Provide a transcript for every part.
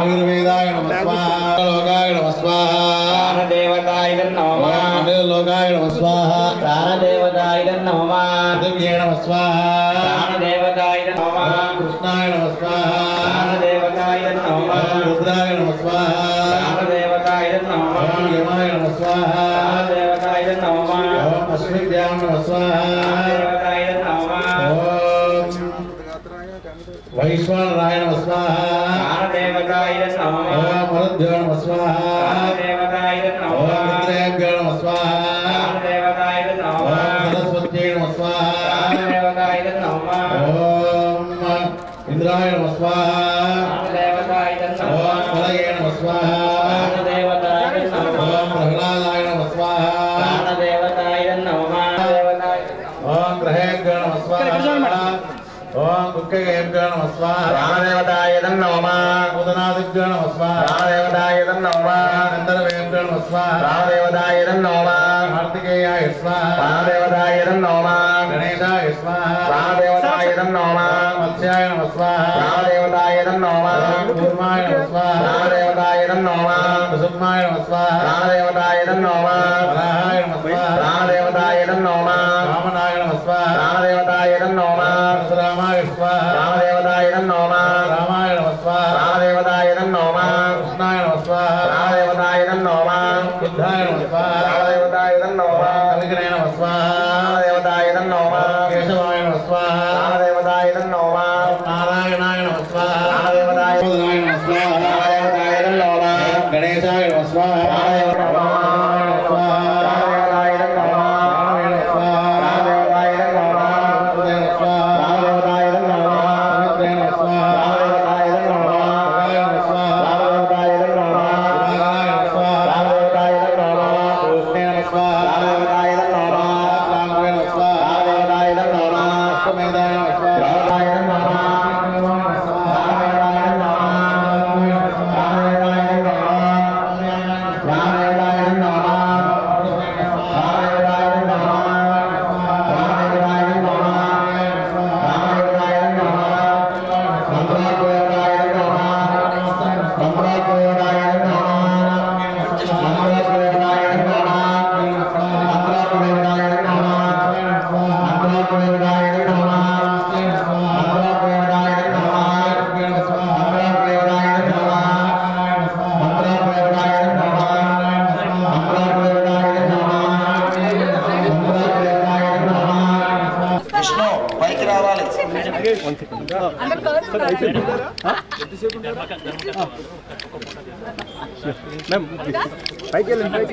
आयुर्वेदाय नमः स्वाहा लोकाय नमः स्वाहा प्राणदेवताय नमः लोकाय नमः स्वाहा प्राणदेवताय नमः दिव्ये नमः स्वाहा प्राणदेवताय नमः कृष्णाय नमः स्वाहा प्राणदेवताय नमः रुद्राय नमः स्वाहा प्राणदेवताय नमः यमाय नमः स्वाहा प्राणदेवताय नमः अश्विभ्यां नमः स्वाहा प्राणदेवताय नमः वैश्वानराय नमः स्वाहा प्राणदेवताय नमः मरुद्भ्यो नमः स्वाहा प्राणदेवताय नमः रुद्रेभ्यो नमः स्वाहा प्राणदेवताय नमः सरस्वत्यै नमः स्वाहा प्राणदेवताय नमः इंद्राय नमः स्वाहा प्राणदेवताय नमः फलये नमः स्वाहा प्राणदेवताय नमः प्रह्लादाय नमः स्वाहा प्राणदेवताय नमः ओम ग्रहेभ्यो नमः स्वाहा ओम दुःखेभ्यो नमः स्वाहा प्राणदेवताय नमः उदनादिभ्यो नमः स्वाहा प्राणदेवताय नमः गन्धर्वेभ्यो नमः स्वाहा प्राणदेवताय नमः कार्तिकेयाय स्वाहा प्राणदेवताय नमः गणेशाय स्वाहा प्राणदेवताय नमः मत्स्याय नमः स्वाहा प्राणदेवताय नमः कूर्माय नमः स्वाहा प्राणदेवताय नमः कुसुमाय नमः स्वाहा प्राणदेवताय नमः वराहाय नमः स्वाहा प्राणदेवताय नमः वामनाय नमः स्वाहा प्राणदेवताय नमः परशुरामाय स्वाहा प्राणदेवताय नमः रामाय नमः स्वाहा प्राणदेवताय नमः कृष्णाय नमः स्वाहा प्राणदेवताय नमः बुद्धाय नमः स्वाहा प्राणदेवताय नमः कलिगणे नमः स्वाहा प्राणदेवताय नमः केशवाय नमः स्वाहा प्राणदेवताय नमः नारायणाय नमः स्वाहा प्राणदेवताय नमः स्वाहा प्राणदेवताय नमः गणेशाय नमः स्वाहा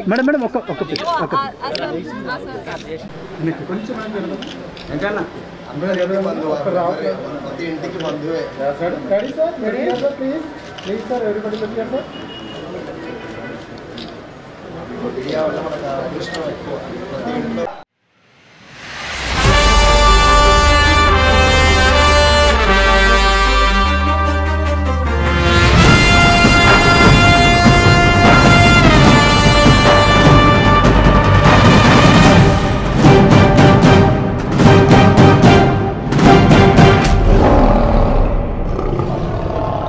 మేడం మేడం ఒక్క కొంచెం ప్రతి ఇంటికి బంధువే సార్ ప్లీజ్ సార్ ఎవరిబడి పెట్టారు సార్ మీడియా వల్ల మనకు అదృష్టం ఎక్కువ ప్రతి ఇంటికి